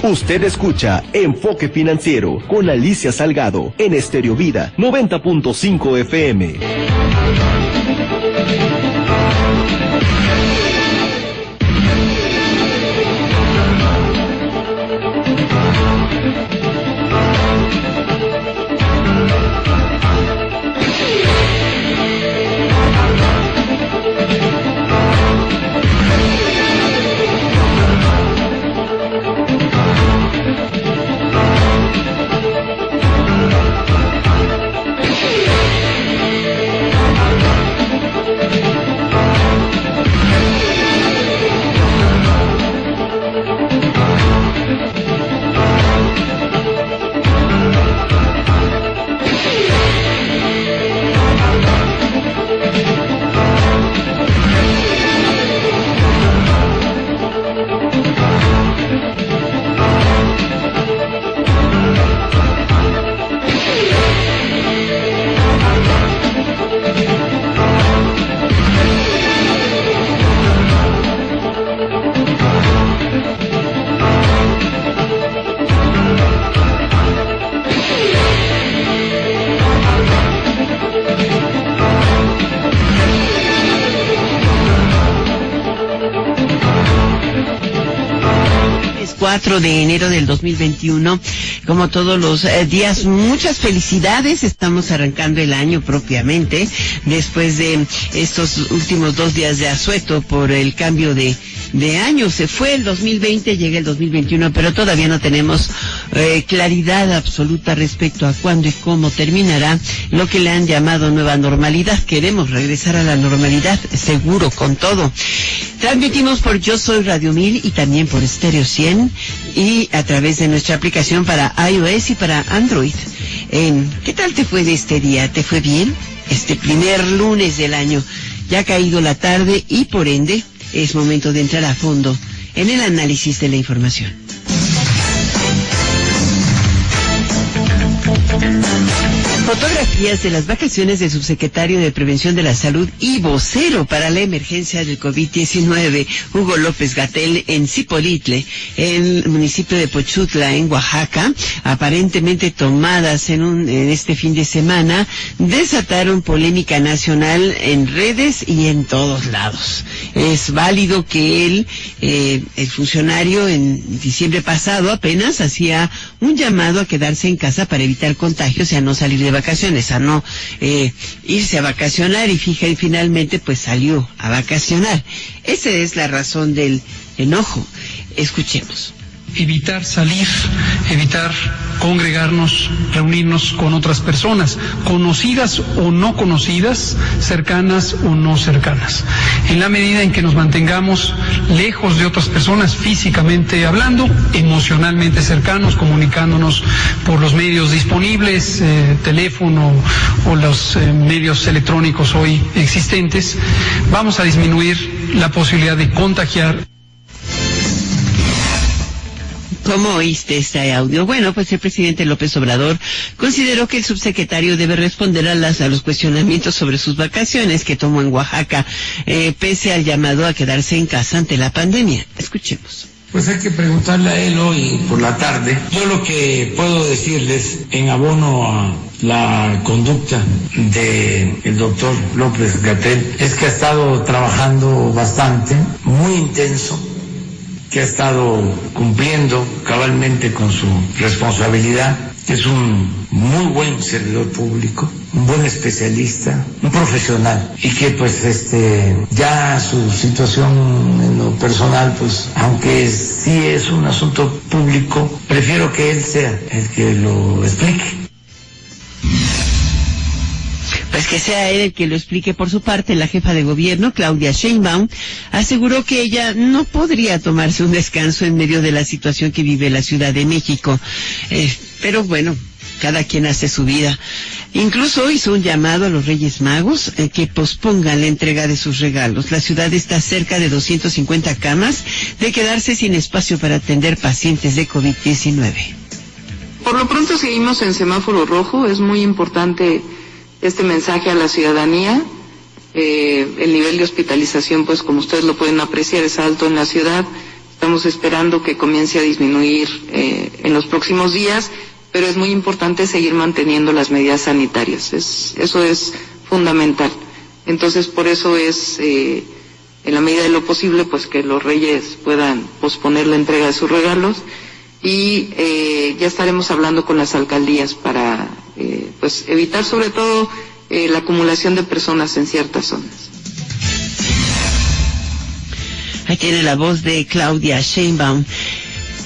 Usted escucha Enfoque Financiero con Alicia Salgado en Estéreo Vida 90.5 FM. De enero del 2021, como todos los días, muchas felicidades. Estamos arrancando el año propiamente, después de estos últimos 2 días de asueto por el cambio de año. Se fue el 2020, llega el 2021, pero todavía no tenemos claridad absoluta respecto a cuándo y cómo terminará lo que le han llamado nueva normalidad. Queremos regresar a la normalidad, seguro, con todo. Transmitimos por Yo Soy Radio 1000 y también por Estéreo 100 y a través de nuestra aplicación para iOS y para Android. ¿Qué tal te fue de este día? ¿Te fue bien? Este primer lunes del año. Ya ha caído la tarde y por ende es momento de entrar a fondo en el análisis de la información. Fotografías de las vacaciones del subsecretario de Prevención de la Salud y vocero para la emergencia del COVID-19, Hugo López-Gatell, en Zipolitle, en el municipio de Pochutla, en Oaxaca, aparentemente tomadas en este fin de semana, desataron polémica nacional en redes y en todos lados. Es válido que él, el funcionario, en diciembre pasado apenas hacía un llamado a quedarse en casa para evitar contagios y a no salir de vacaciones, a no irse a vacacionar, y finalmente pues salió a vacacionar. Esa es la razón del enojo. Escuchemos. Evitar salir, evitar congregarnos, reunirnos con otras personas, conocidas o no conocidas, cercanas o no cercanas. En la medida en que nos mantengamos lejos de otras personas, físicamente hablando, emocionalmente cercanos, comunicándonos por los medios disponibles, teléfono o los medios electrónicos hoy existentes, vamos a disminuir la posibilidad de contagiar. ¿Cómo oíste este audio? Bueno, pues el presidente López Obrador consideró que el subsecretario debe responder a los cuestionamientos sobre sus vacaciones que tomó en Oaxaca, pese al llamado a quedarse en casa ante la pandemia. Escuchemos. Pues hay que preguntarle a él hoy por la tarde. Yo lo que puedo decirles en abono a la conducta del doctor López-Gatell es que ha estado trabajando bastante, muy intenso, que ha estado cumpliendo cabalmente con su responsabilidad, que es un muy buen servidor público, un buen especialista, un profesional, y que pues ya su situación en lo personal, pues aunque sí es un asunto público, prefiero que él sea el que lo explique. Pues que sea él el que lo explique. Por su parte, la jefa de gobierno, Claudia Sheinbaum, aseguró que ella no podría tomarse un descanso en medio de la situación que vive la Ciudad de México. Pero bueno, cada quien hace su vida. Incluso hizo un llamado a los Reyes Magos que pospongan la entrega de sus regalos. La ciudad está a cerca de 250 camas de quedarse sin espacio para atender pacientes de COVID-19. Por lo pronto seguimos en semáforo rojo. Es muy importante este mensaje a la ciudadanía. El nivel de hospitalización, pues como ustedes lo pueden apreciar, es alto en la ciudad. Estamos esperando que comience a disminuir en los próximos días, pero es muy importante seguir manteniendo las medidas sanitarias. Eso es fundamental. Entonces, por eso es, en la medida de lo posible, pues que los reyes puedan posponer la entrega de sus regalos, y ya estaremos hablando con las alcaldías para pues evitar sobre todo la acumulación de personas en ciertas zonas. Ahí tiene la voz de Claudia Sheinbaum.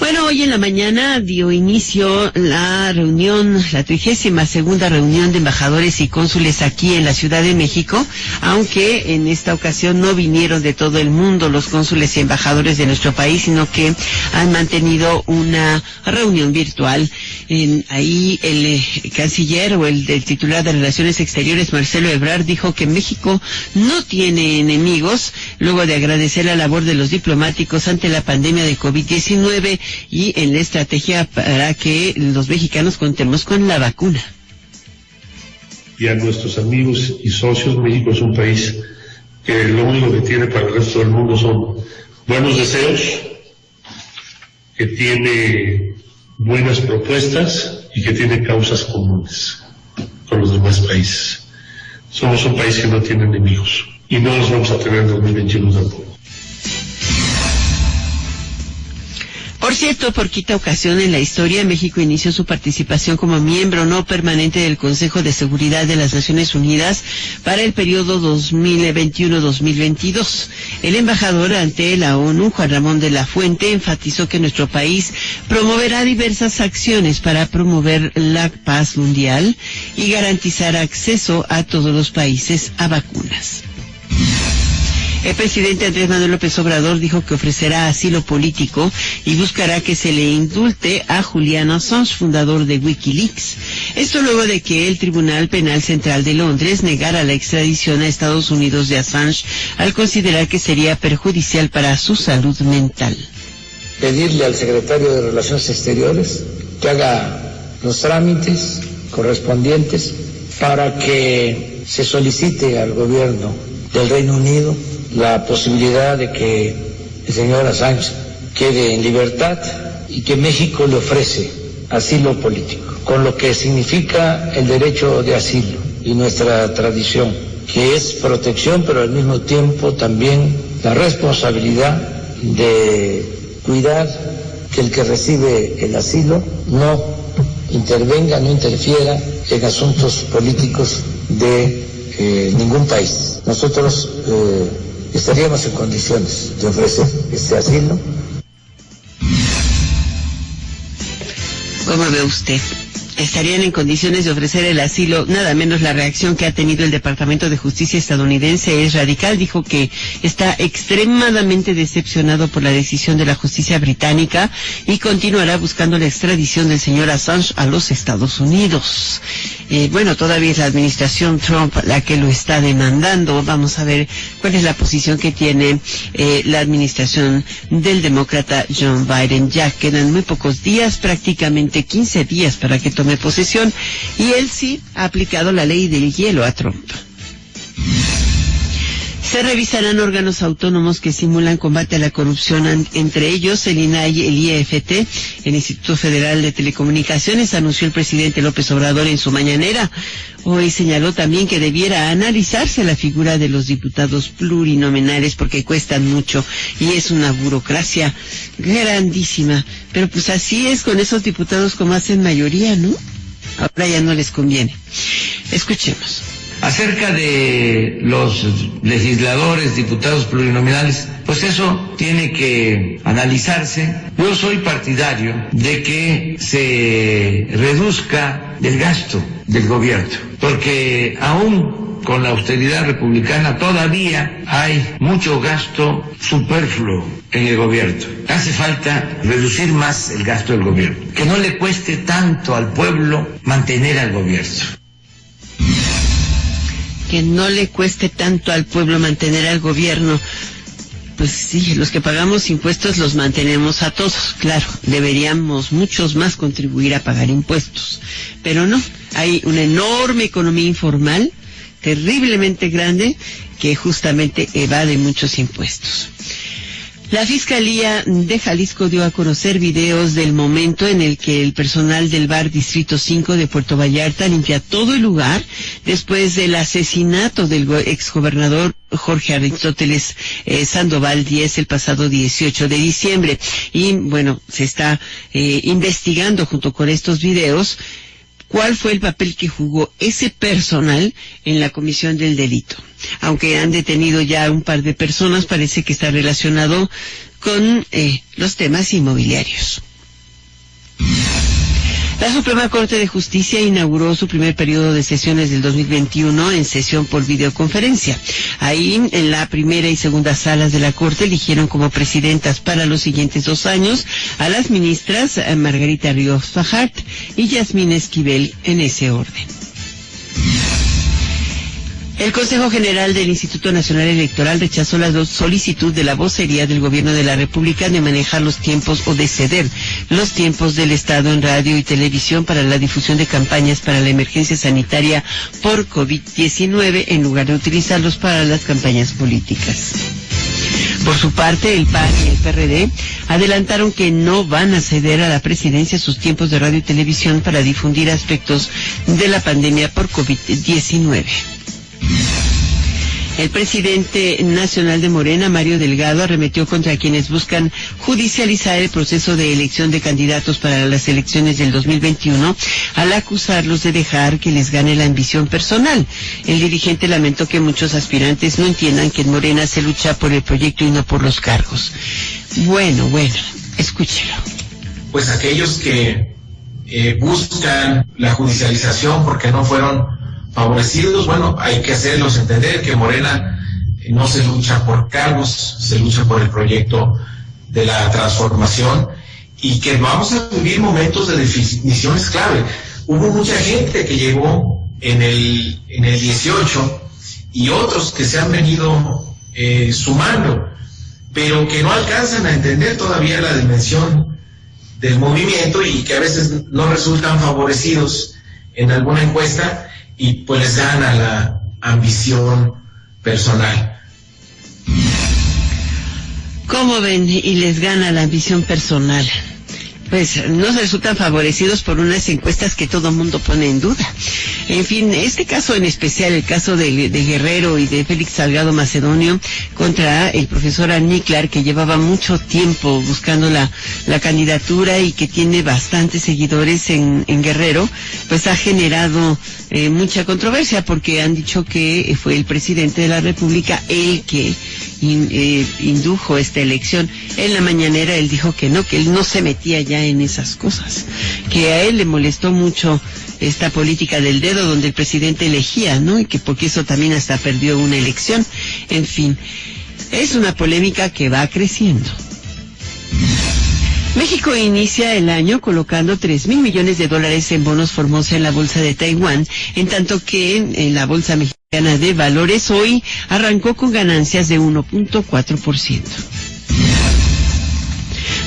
Bueno, hoy en la mañana dio inicio la 32ª reunión de embajadores y cónsules aquí en la Ciudad de México, aunque en esta ocasión no vinieron de todo el mundo los cónsules y embajadores de nuestro país, sino que han mantenido una reunión virtual. Ahí el canciller o el titular de Relaciones Exteriores, Marcelo Ebrard, dijo que México no tiene enemigos, luego de agradecer la labor de los diplomáticos ante la pandemia de COVID-19 y en la estrategia para que los mexicanos contemos con la vacuna. Y a nuestros amigos y socios, México es un país que lo único que tiene para el resto del mundo son buenos deseos, que tiene buenas propuestas y que tiene causas comunes con los demás países. Somos un país que no tiene enemigos y no los vamos a tener en 2021 tampoco. Por cierto, por quinta ocasión en la historia, México inició su participación como miembro no permanente del Consejo de Seguridad de las Naciones Unidas para el periodo 2021-2022. El embajador ante la ONU, Juan Ramón de la Fuente, enfatizó que nuestro país promoverá diversas acciones para promover la paz mundial y garantizar acceso a todos los países a vacunas. El presidente Andrés Manuel López Obrador dijo que ofrecerá asilo político y buscará que se le indulte a Julian Assange, fundador de Wikileaks. Esto luego de que el Tribunal Penal Central de Londres negara la extradición a Estados Unidos de Assange al considerar que sería perjudicial para su salud mental. Pedirle al secretario de Relaciones Exteriores que haga los trámites correspondientes para que se solicite al gobierno del Reino Unido la posibilidad de que el señor Assange quede en libertad y que México le ofrece asilo político, con lo que significa el derecho de asilo y nuestra tradición, que es protección, pero al mismo tiempo también la responsabilidad de cuidar que el que recibe el asilo no intervenga, no interfiera en asuntos políticos de ningún país. Nosotros estaríamos en condiciones de ofrecer este asilo. ¿Cómo ve usted? Estarían en condiciones de ofrecer el asilo. Nada menos la reacción que ha tenido el Departamento de Justicia estadounidense es radical. Dijo que está extremadamente decepcionado por la decisión de la justicia británica y continuará buscando la extradición del señor Assange a los Estados Unidos. Bueno, todavía es la administración Trump la que lo está demandando. Vamos a ver cuál es la posición que tiene la administración del demócrata John Biden. Ya quedan muy pocos días, prácticamente 15 días para que tome posesión, y él sí ha aplicado la ley del hielo a Trump. Se revisarán órganos autónomos que simulan combate a la corrupción, entre ellos el INAI y el IFT, el Instituto Federal de Telecomunicaciones, anunció el presidente López Obrador en su mañanera. Hoy señaló también que debiera analizarse la figura de los diputados plurinominales porque cuestan mucho y es una burocracia grandísima. Pero pues así es con esos diputados como hacen mayoría, ¿no? Ahora ya no les conviene. Escuchemos. Acerca de los legisladores, diputados plurinominales, pues eso tiene que analizarse. Yo soy partidario de que se reduzca el gasto del gobierno, porque aún con la austeridad republicana todavía hay mucho gasto superfluo en el gobierno. Hace falta reducir más el gasto del gobierno, que no le cueste tanto al pueblo mantener al gobierno. Que no le cueste tanto al pueblo mantener al gobierno. Pues sí, los que pagamos impuestos los mantenemos a todos, claro, deberíamos muchos más contribuir a pagar impuestos, pero no, hay una enorme economía informal, terriblemente grande, que justamente evade muchos impuestos. La Fiscalía de Jalisco dio a conocer videos del momento en el que el personal del bar Distrito 5 de Puerto Vallarta limpia todo el lugar después del asesinato del exgobernador Jorge Aristóteles Sandoval Díez el pasado 18 de diciembre. Y bueno, se está investigando junto con estos videos cuál fue el papel que jugó ese personal en la comisión del delito. Aunque han detenido ya un par de personas, parece que está relacionado con los temas inmobiliarios. La Suprema Corte de Justicia inauguró su primer periodo de sesiones del 2021 en sesión por videoconferencia. Ahí, en la primera y segunda salas de la Corte, eligieron como presidentas para los siguientes 2 años a las ministras Margarita Ríos Fajart y Yasmín Esquivel, en ese orden. El Consejo General del Instituto Nacional Electoral rechazó la solicitud de la vocería del Gobierno de la República de manejar los tiempos o de ceder los tiempos del Estado en radio y televisión para la difusión de campañas para la emergencia sanitaria por COVID-19 en lugar de utilizarlos para las campañas políticas. Por su parte, el PAN y el PRD adelantaron que no van a ceder a la presidencia sus tiempos de radio y televisión para difundir aspectos de la pandemia por COVID-19. El presidente nacional de Morena, Mario Delgado, arremetió contra quienes buscan judicializar el proceso de elección de candidatos para las elecciones del 2021 al acusarlos de dejar que les gane la ambición personal. El dirigente lamentó que muchos aspirantes no entiendan que en Morena se lucha por el proyecto y no por los cargos. Bueno, escúchelo. Pues aquellos que buscan la judicialización porque no fueron favorecidos, bueno, hay que hacerlos entender que Morena no se lucha por cargos, se lucha por el proyecto de la transformación y que vamos a vivir momentos de definiciones clave. Hubo mucha gente que llegó en el 18 y otros que se han venido sumando, pero que no alcanzan a entender todavía la dimensión del movimiento y que a veces no resultan favorecidos en alguna encuesta y pues les gana la ambición personal. ¿Cómo ven? Y les gana la ambición personal. Pues no resultan favorecidos por unas encuestas que todo mundo pone en duda. En fin, este caso en especial, el caso de Guerrero y de Félix Salgado Macedonio contra el profesor Aníclar, que llevaba mucho tiempo buscando la candidatura y que tiene bastantes seguidores en Guerrero, pues ha generado mucha controversia porque han dicho que fue el presidente de la República el que indujo esta elección. En la mañanera él dijo que él no se metía ya en esas cosas, que a él le molestó mucho esta política del dedo donde el presidente elegía, ¿no? Y que porque eso también hasta perdió una elección. En fin, es una polémica que va creciendo. México inicia el año colocando $3,000 millones en bonos Formosa en la bolsa de Taiwán, en tanto que en la bolsa mexicana de valores hoy arrancó con ganancias de 1.4%.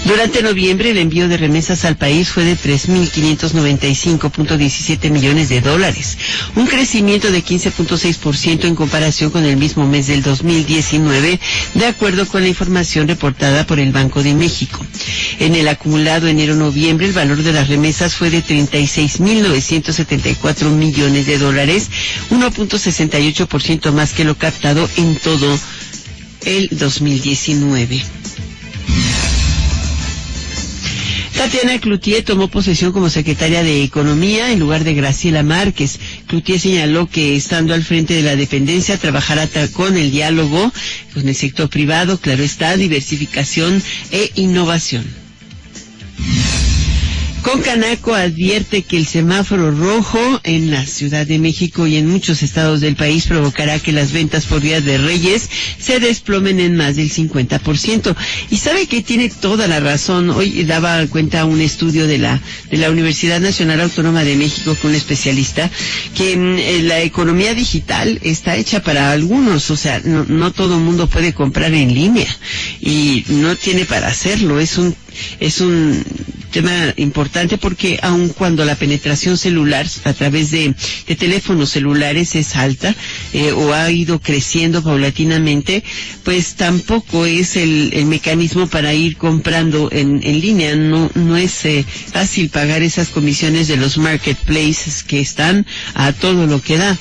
Durante noviembre, el envío de remesas al país fue de $3,595.17 millones, un crecimiento de 15.6% en comparación con el mismo mes del 2019, de acuerdo con la información reportada por el Banco de México. En el acumulado enero-noviembre, el valor de las remesas fue de $36,974 millones, 1.68% más que lo captado en todo el 2019. Tatiana Cloutier tomó posesión como secretaria de Economía en lugar de Graciela Márquez. Cloutier señaló que, estando al frente de la dependencia, trabajará con el diálogo con el sector privado, claro está, diversificación e innovación. Concanaco advierte que el semáforo rojo en la Ciudad de México y en muchos estados del país provocará que las ventas por Día de Reyes se desplomen en más del 50%. Y sabe que tiene toda la razón. Hoy daba cuenta un estudio de la Universidad Nacional Autónoma de México con un especialista que la economía digital está hecha para algunos. O sea, no todo el mundo puede comprar en línea y no tiene para hacerlo. Es un tema importante porque aun cuando la penetración celular a través de teléfonos celulares es alta o ha ido creciendo paulatinamente, pues tampoco es el mecanismo para ir comprando en línea. No es fácil pagar esas comisiones de los marketplaces que están a todo lo que da.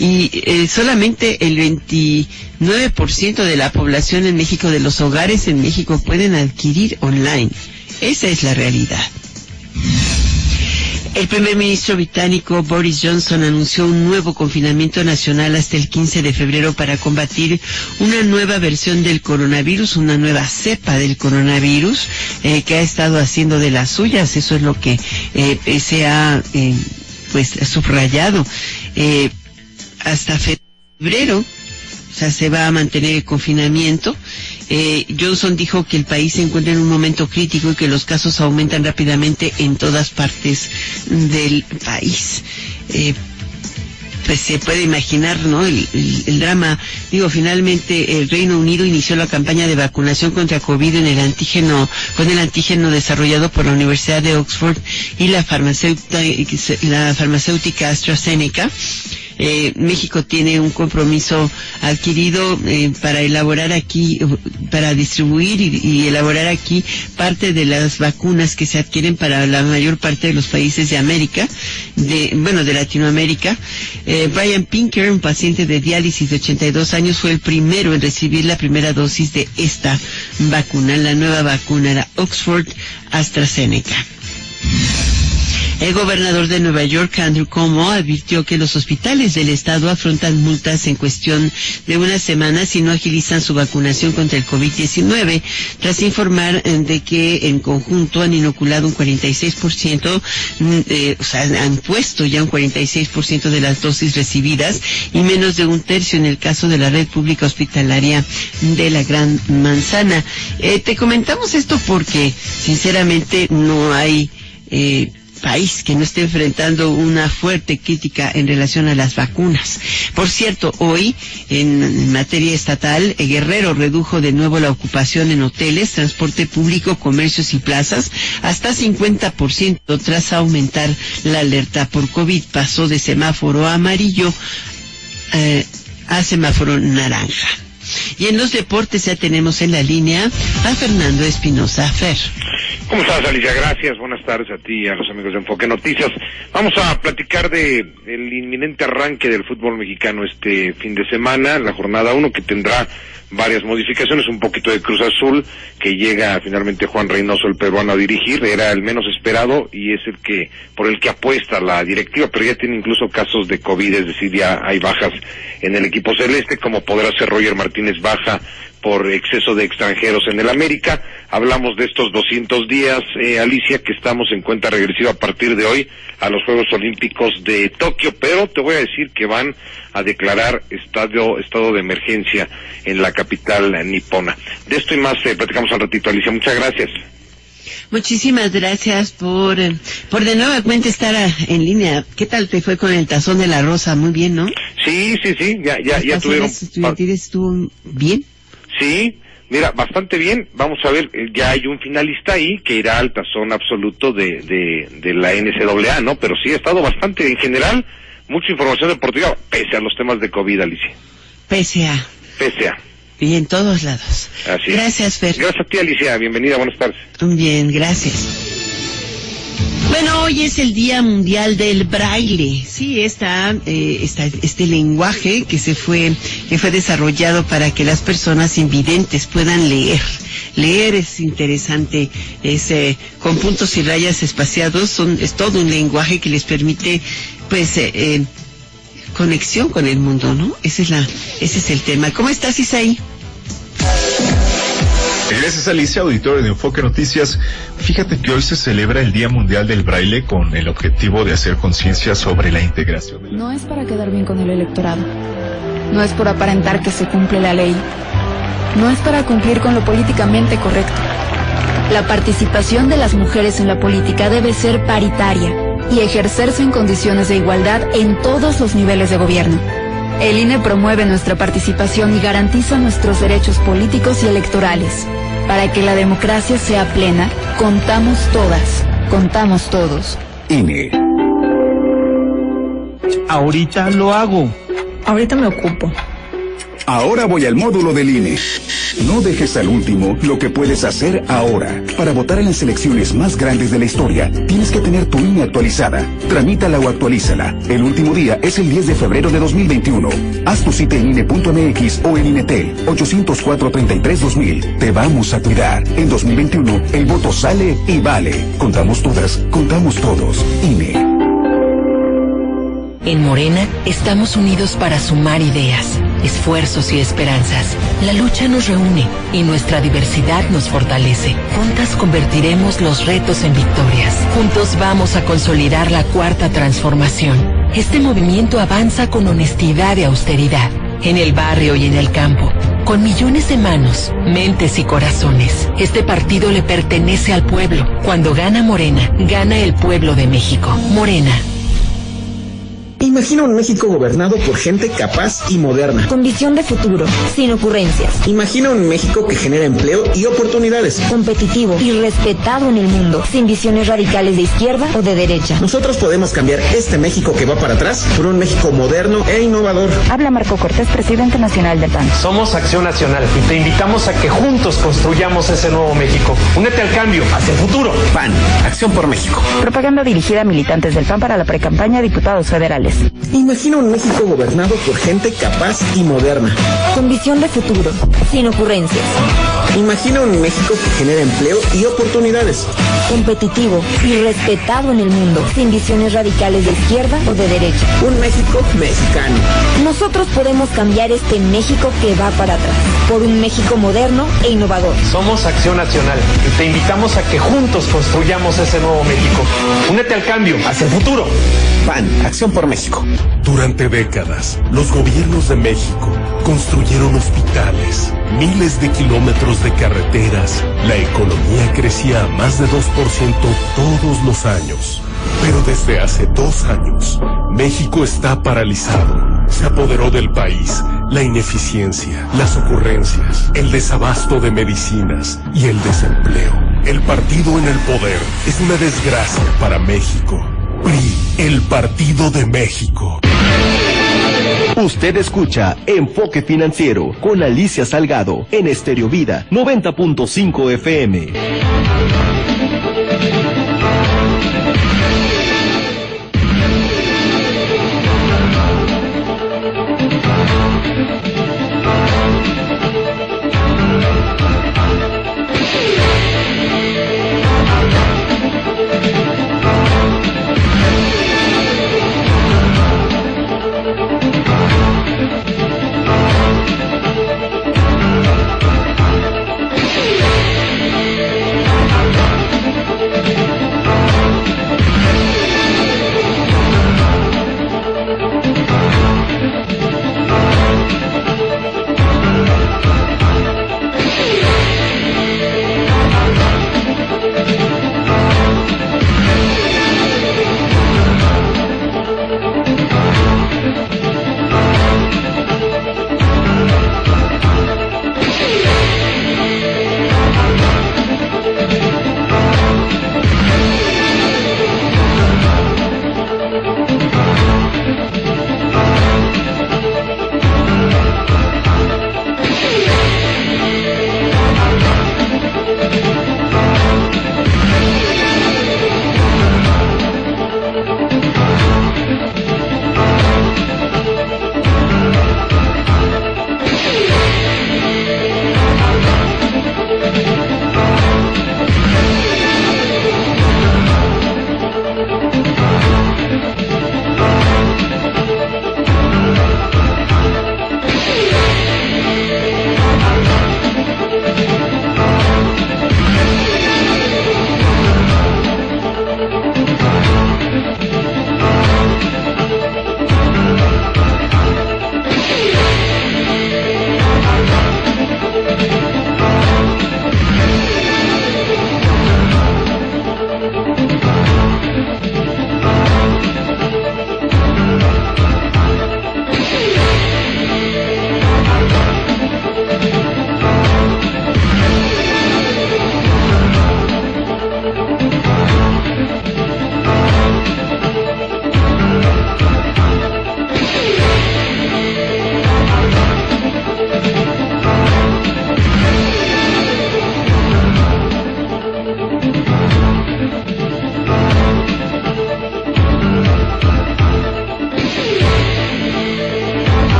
Y solamente el 29% de la población en México, de los hogares en México, pueden adquirir online. Esa es la realidad. El primer ministro británico Boris Johnson anunció un nuevo confinamiento nacional hasta el 15 de febrero para combatir una nueva versión del coronavirus, una nueva cepa del coronavirus que ha estado haciendo de las suyas. Eso es lo que se ha subrayado. Hasta febrero, o sea, se va a mantener el confinamiento. Johnson dijo que el país se encuentra en un momento crítico y que los casos aumentan rápidamente en todas partes del país. Pues se puede imaginar, ¿no? El drama. Finalmente el Reino Unido inició la campaña de vacunación contra COVID con el antígeno desarrollado por la Universidad de Oxford y la farmacéutica AstraZeneca. México tiene un compromiso adquirido para distribuir y elaborar aquí parte de las vacunas que se adquieren para la mayor parte de los países de América, de Latinoamérica. Brian Pinker, un paciente de diálisis de 82 años, fue el primero en recibir la primera dosis de esta vacuna, la nueva vacuna, la Oxford AstraZeneca. El gobernador de Nueva York, Andrew Cuomo, advirtió que los hospitales del estado afrontan multas en cuestión de unas semanas si no agilizan su vacunación contra el COVID-19, tras informar de que en conjunto han inoculado un 46%, han puesto ya un 46% de las dosis recibidas y menos de un tercio en el caso de la red pública hospitalaria de la Gran Manzana. Te comentamos esto porque, sinceramente, no hay país que no esté enfrentando una fuerte crítica en relación a las vacunas. Por cierto, hoy, en materia estatal, Guerrero redujo de nuevo la ocupación en hoteles, transporte público, comercios y plazas hasta 50% tras aumentar la alerta por COVID. Pasó de semáforo amarillo a semáforo naranja. Y en los deportes ya tenemos en la línea a Fernando Espinosa. Fer. ¿Cómo estás, Alicia? Gracias. Buenas tardes a ti y a los amigos de Enfoque Noticias. Vamos a platicar del inminente arranque del fútbol mexicano este fin de semana, la jornada 1, que tendrá varias modificaciones, un poquito de Cruz Azul, que llega finalmente Juan Reynoso, el peruano, a dirigir. Era el menos esperado y es por el que apuesta la directiva, pero ya tiene incluso casos de COVID, es decir, ya hay bajas en el equipo celeste, como podrá ser Roger Martínez, baja por exceso de extranjeros en el América. Hablamos de estos 200 días, Alicia, que estamos en cuenta regresiva a partir de hoy a los Juegos Olímpicos de Tokio, pero te voy a decir que van a declarar estado de emergencia en la capital nipona. De esto y más platicamos al ratito, Alicia. Muchas gracias. Muchísimas gracias por de nueva cuenta estar en línea. ¿Qué tal te fue con el Tazón de la Rosa? Muy bien, ¿no? Sí, ya tuvieron. ¿Estuvo bien? Sí, mira, bastante bien. Vamos a ver, ya hay un finalista ahí que irá al tazón absoluto de la NCAA, ¿no? Pero sí ha estado bastante, en general, mucha información deportiva, pese a los temas de COVID, Alicia. Pese a. Y en todos lados. Así es. Gracias, Fer. Gracias a ti, Alicia. Bienvenida, buenas tardes. Bien, gracias. Bueno, hoy es el Día Mundial del Braille. Sí, está este lenguaje que fue desarrollado para que las personas invidentes puedan leer. Leer es interesante, con puntos y rayas espaciados, es todo un lenguaje que les permite, conexión con el mundo, ¿no? Ese es el tema. ¿Cómo estás, Isaí? Gracias, Alicia, auditorio de Enfoque Noticias. Fíjate que hoy se celebra el Día Mundial del Braille con el objetivo de hacer conciencia sobre la integración. No es para quedar bien con el electorado. No es por aparentar que se cumple la ley. No es para cumplir con lo políticamente correcto. La participación de las mujeres en la política debe ser paritaria y ejercerse en condiciones de igualdad en todos los niveles de gobierno. El INE promueve nuestra participación y garantiza nuestros derechos políticos y electorales. Para que la democracia sea plena, contamos todas, contamos todos. INE. Ahorita lo hago. Ahorita me ocupo. Ahora voy al módulo del INE. No dejes al último lo que puedes hacer ahora. Para votar en las elecciones más grandes de la historia, tienes que tener tu INE actualizada. Tramítala o actualízala. El último día es el 10 de febrero de 2021. Haz tu cita en INE.mx o en INETEL 804-33-2000. Te vamos a cuidar. En 2021, el voto sale y vale. Contamos todas, contamos todos. INE. En Morena estamos unidos para sumar ideas, esfuerzos y esperanzas. La lucha nos reúne y nuestra diversidad nos fortalece. Juntas convertiremos los retos en victorias. Juntos vamos a consolidar la cuarta transformación. Este movimiento avanza con honestidad y austeridad, en el barrio y en el campo, con millones de manos, mentes y corazones. Este partido le pertenece al pueblo. Cuando gana Morena, gana el pueblo de México. Morena. Imagina un México gobernado por gente capaz y moderna. Con visión de futuro, sin ocurrencias. Imagina un México que genera empleo y oportunidades. Competitivo y respetado en el mundo, sin visiones radicales de izquierda o de derecha. Nosotros podemos cambiar este México que va para atrás por un México moderno e innovador. Habla Marco Cortés, presidente nacional del PAN. Somos Acción Nacional y te invitamos a que juntos construyamos ese nuevo México. Únete al cambio, hacia el futuro. PAN, Acción por México. Propaganda dirigida a militantes del PAN para la precampaña a diputados federales. Imagina un México gobernado por gente capaz y moderna. Con visión de futuro, sin ocurrencias. Imagina un México que genera empleo y oportunidades. Competitivo y respetado en el mundo, sin visiones radicales de izquierda o de derecha. Un México mexicano. Nosotros podemos cambiar este México que va para atrás, por un México moderno e innovador. Somos Acción Nacional y te invitamos a que juntos construyamos ese nuevo México. Únete al cambio, hacia el futuro. PAN, Acción por México. Durante décadas, los gobiernos de México construyeron hospitales, miles de kilómetros de carreteras. La economía crecía a más de 2% todos los años. Pero desde hace 2 años, México está paralizado. Se apoderó del país la ineficiencia, las ocurrencias, el desabasto de medicinas y el desempleo. El partido en el poder es una desgracia para México. PRI, el Partido de México. Usted escucha Enfoque Financiero con Alicia Salgado en Estéreo Vida 90.5 FM.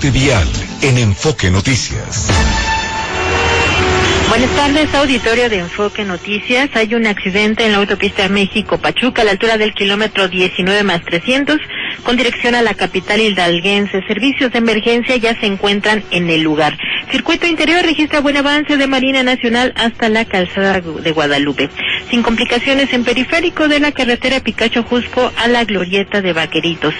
accidente vial en Enfoque Noticias. Buenas tardes, auditorio de Enfoque Noticias. Hay un accidente en la autopista México-Pachuca a la altura del kilómetro 19+300 con dirección a la capital hidalguense. Servicios de emergencia ya se encuentran en el lugar. Circuito interior registra buen avance de Marina Nacional hasta la calzada de Guadalupe. Sin complicaciones en periférico de la carretera Picacho-Jusco a la glorieta de Vaqueritos.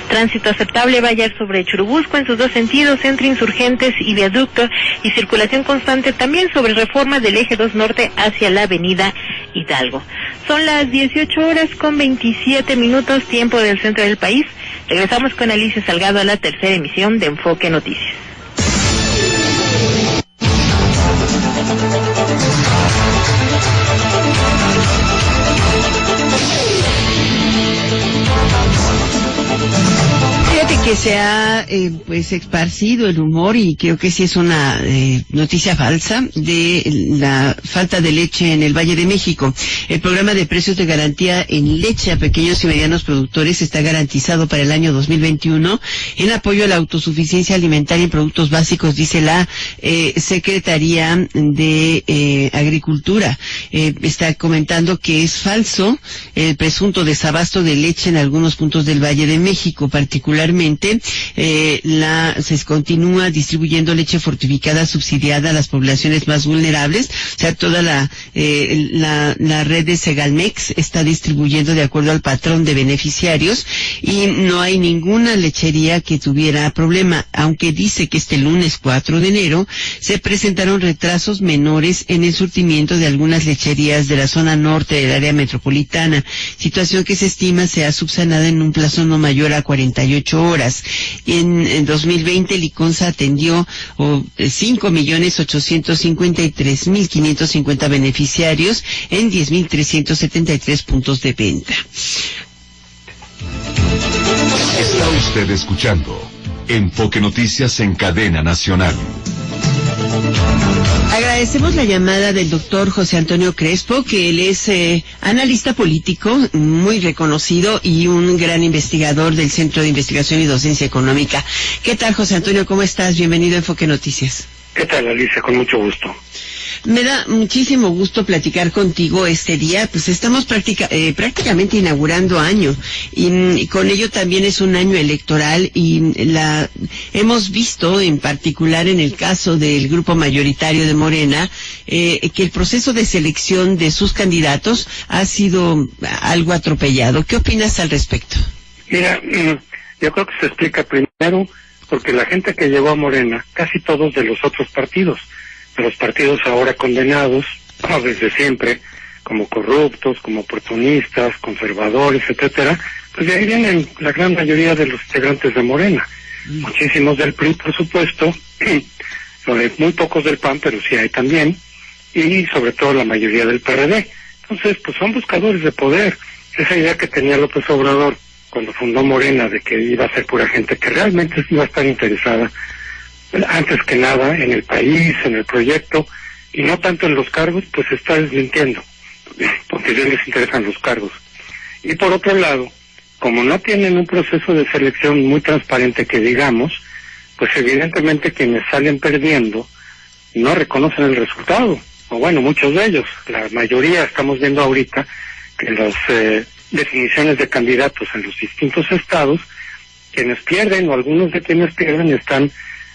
Tránsito aceptable Vallar sobre Churubusco en sus dos sentidos entre Insurgentes y Viaducto, y circulación constante también sobre Reforma del Eje 2 Norte hacia la avenida Hidalgo. Son las 18:27, tiempo del centro del país. Regresamos con Alicia Salgado a la tercera emisión de Enfoque Noticias. Fíjate que se ha pues esparcido el rumor, y creo que sí es una noticia falsa, de la falta de leche en el Valle de México. El programa de precios de garantía en leche a pequeños y medianos productores está garantizado para el año 2021 en apoyo a la autosuficiencia alimentaria en productos básicos, dice la Secretaría de Agricultura. Está comentando que es falso el presunto desabasto de leche en algunos puntos del Valle de México, particularmente se continúa distribuyendo leche fortificada subsidiada a las poblaciones más vulnerables. O sea, toda la red de Segalmex está distribuyendo de acuerdo al patrón de beneficiarios, y no hay ninguna lechería que tuviera problema, aunque dice que este lunes 4 de enero se presentaron retrasos menores en el surtimiento de algunas lecherías de la zona norte del área metropolitana, situación que se estima sea subsanada en un plazo no mayor a 48 horas. En 2020 Liconza atendió 5.853.550 beneficiarios en 10.373 puntos de venta. Está usted escuchando Enfoque Noticias en Cadena Nacional. Agradecemos la llamada del doctor José Antonio Crespo, que él es analista político muy reconocido y un gran investigador del Centro de Investigación y Docencia Económica. ¿Qué tal, José Antonio? ¿Cómo estás? Bienvenido a Enfoque Noticias. ¿Qué tal, Alicia? Con mucho gusto. Me da muchísimo gusto platicar contigo este día, pues estamos prácticamente inaugurando año, y con ello también es un año electoral, y hemos visto en particular en el caso del grupo mayoritario de Morena, que el proceso de selección de sus candidatos ha sido algo atropellado. ¿Qué opinas al respecto? Mira, yo creo que se explica primero porque la gente que llegó a Morena, casi todos de los otros partidos, de los partidos ahora condenados, desde siempre, como corruptos, como oportunistas, conservadores, etcétera, pues de ahí vienen la gran mayoría de los integrantes de Morena. Muchísimos del PRI, por supuesto, muy pocos del PAN, pero sí hay también, y sobre todo la mayoría del PRD. Entonces, pues son buscadores de poder. Esa idea que tenía López Obrador cuando fundó Morena, de que iba a ser pura gente que realmente iba a estar interesada, antes que nada, en el país, en el proyecto, y no tanto en los cargos, pues se está desmintiendo, porque ya les interesan los cargos. Y por otro lado, como no tienen un proceso de selección muy transparente que digamos, pues evidentemente quienes salen perdiendo no reconocen el resultado, o bueno, muchos de ellos. La mayoría estamos viendo ahorita que las definiciones de candidatos en los distintos estados, quienes pierden, o algunos de quienes pierden, están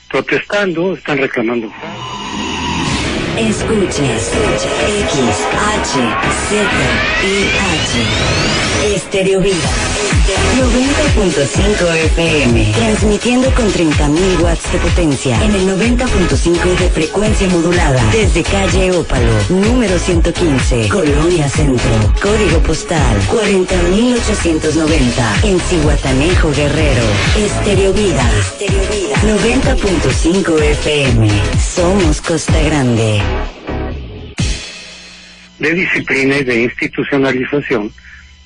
protestando, están reclamando. Escuchas XHZIH Estéreo Vida 90.5 FM, transmitiendo con 30.000 watts de potencia en el 90.5 de frecuencia modulada desde calle Ópalo, número 115, Colonia Centro, código postal 40.890 en Zihuatanejo, Guerrero. Estéreo Vida 90.5 FM, somos Costa Grande. De disciplina y de institucionalización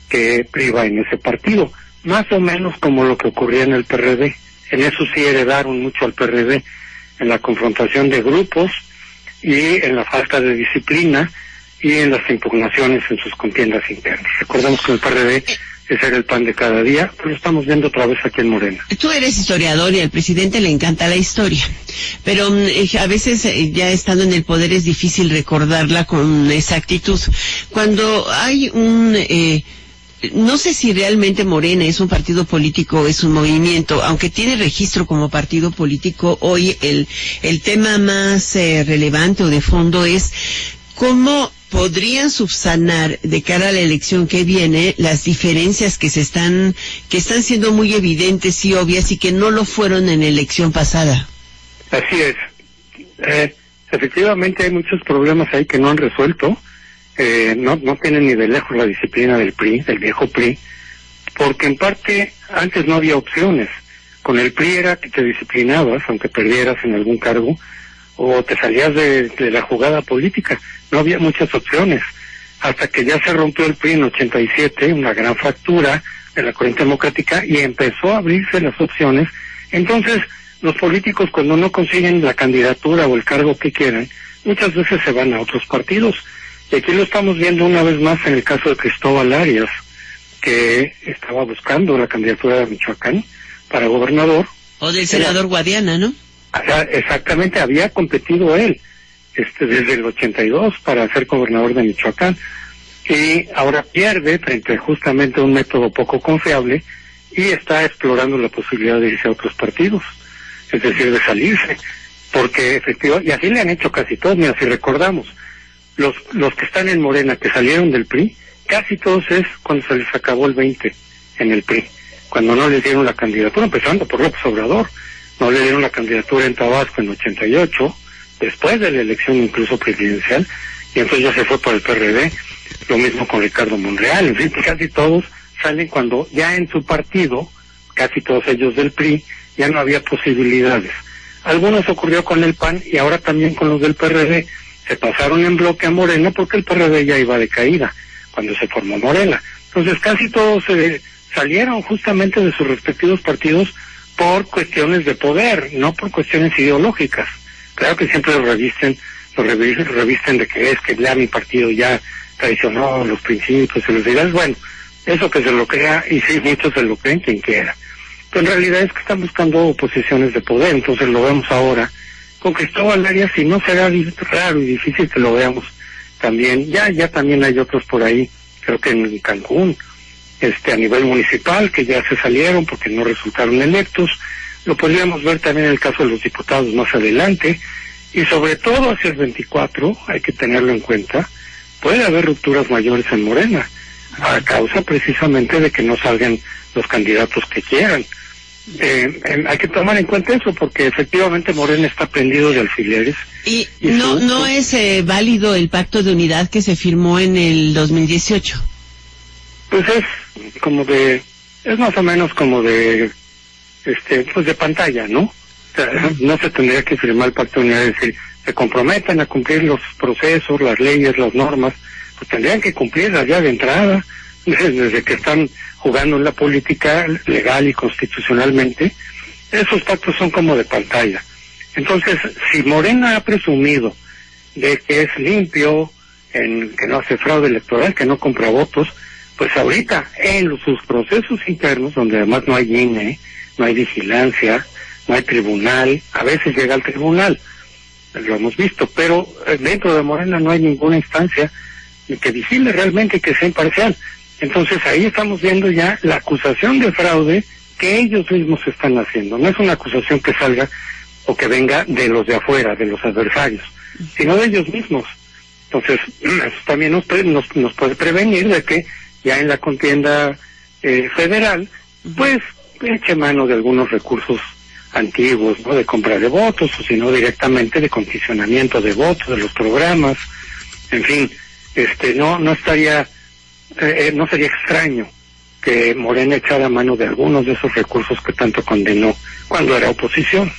que priva en ese partido, más o menos como lo que ocurría en el PRD. En eso sí heredaron mucho al PRD, en la confrontación de grupos y en la falta de disciplina y en las impugnaciones en sus contiendas internas. Recordemos que en el PRD ese era el pan de cada día, pero lo estamos viendo otra vez aquí en Morena. Tú eres historiador y al presidente le encanta la historia, pero a veces ya estando en el poder es difícil recordarla con exactitud. Cuando hay no sé si realmente Morena es un partido político o es un movimiento, aunque tiene registro como partido político, hoy el tema más relevante o de fondo es cómo podrían subsanar de cara a la elección que viene las diferencias que están siendo muy evidentes y obvias y que no lo fueron en la elección pasada. Así es. Efectivamente hay muchos problemas ahí que no han resuelto. No tienen ni de lejos la disciplina del PRI, del viejo PRI, porque en parte antes no había opciones. Con el PRI era que te disciplinabas, aunque perdieras en algún cargo, o te salías de la jugada política. No había muchas opciones. Hasta que ya se rompió el PRI en 87, una gran fractura de la corriente democrática, y empezó a abrirse las opciones. Entonces, los políticos, cuando no consiguen la candidatura o el cargo que quieran, muchas veces se van a otros partidos. Y aquí lo estamos viendo una vez más en el caso de Cristóbal Arias, que estaba buscando la candidatura de Michoacán para gobernador. O del senador Guadiana, ¿no? Exactamente, había competido él desde el 82 para ser gobernador de Michoacán, y ahora pierde frente justamente a un método poco confiable y está explorando la posibilidad de irse a otros partidos, es decir, de salirse, porque efectivamente, y así le han hecho casi todos. Mira, si recordamos, los que están en Morena, que salieron del PRI, casi todos es cuando se les acabó el 20 en el PRI, cuando no les dieron la candidatura, empezando por López Obrador. No le dieron la candidatura en Tabasco en 88, después de la elección incluso presidencial, y entonces ya se fue por el PRD. Lo mismo con Ricardo Monreal. En fin, casi todos salen cuando ya en su partido, casi todos ellos del PRI, ya no había posibilidades. Algunos ocurrió con el PAN y ahora también con los del PRD. Se pasaron en bloque a Morena porque el PRD ya iba de caída cuando se formó Morena. Entonces casi todos salieron justamente de sus respectivos partidos por cuestiones de poder, no por cuestiones ideológicas. Claro que siempre lo revisten de que es que ya mi partido ya traicionó los principios y los ideales. Bueno, eso que se lo crea, y sí, muchos se lo creen, quien quiera. Pero en realidad es que están buscando posiciones de poder. Entonces lo vemos ahora con Cristóbal Arias, y no será raro y difícil que lo veamos también. Ya también hay otros por ahí, creo que en Cancún, a nivel municipal, que ya se salieron porque no resultaron electos. Lo podríamos ver también en el caso de los diputados más adelante, y sobre todo hacia el 24, hay que tenerlo en cuenta, puede haber rupturas mayores en Morena, a causa precisamente de que no salgan los candidatos que quieran. Hay que tomar en cuenta eso, porque efectivamente Morena está prendido de alfileres. Y no es válido el pacto de unidad que se firmó en el 2018. Pues es más o menos como de pantalla, ¿no? O sea, no se tendría que firmar el pacto de unidad, es decir, se comprometen a cumplir los procesos, las leyes, las normas, pues tendrían que cumplirlas ya de entrada, desde que están jugando en la política legal y constitucionalmente. Esos pactos son como de pantalla. Entonces, si Morena ha presumido de que es limpio, que no hace fraude electoral, que no compra votos, pues ahorita en sus procesos internos, donde además no hay INE, no hay vigilancia, no hay tribunal, a veces llega al tribunal, lo hemos visto, pero dentro de Morena no hay ninguna instancia que vigile realmente, que sea imparcial. Entonces ahí estamos viendo ya la acusación de fraude que ellos mismos están haciendo. No es una acusación que salga o que venga de los de afuera, de los adversarios, sino de ellos mismos. Entonces, eso también nos puede prevenir de que ya en la contienda federal, pues eche mano de algunos recursos antiguos, ¿no? De compra de votos, o si no directamente de condicionamiento de votos, de los programas, en fin, no sería extraño que Morena echara mano de algunos de esos recursos que tanto condenó cuando era oposición.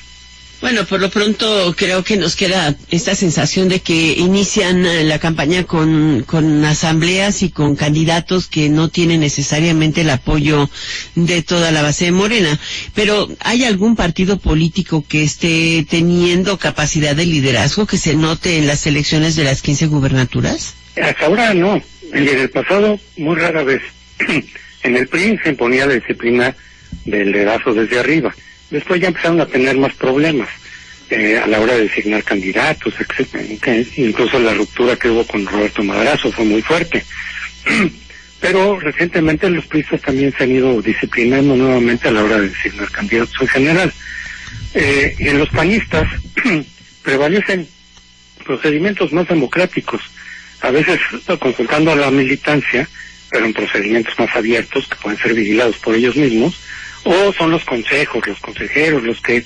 Bueno, por lo pronto creo que nos queda esta sensación de que inician la campaña con asambleas y con candidatos que no tienen necesariamente el apoyo de toda la base de Morena. Pero ¿hay algún partido político que esté teniendo capacidad de liderazgo que se note en las elecciones de las 15 gubernaturas? Hasta ahora no. Y en el pasado muy rara vez. En el PRI se imponía la disciplina del dedazo desde arriba. Después ya empezaron a tener más problemas a la hora de designar candidatos, etc. Incluso la ruptura que hubo con Roberto Madrazo fue muy fuerte. Pero recientemente los priistas también se han ido disciplinando nuevamente a la hora de designar candidatos en general. Y en los panistas prevalecen procedimientos más democráticos, a veces consultando a la militancia, pero en procedimientos más abiertos que pueden ser vigilados por ellos mismos, o son los consejos, los consejeros, los que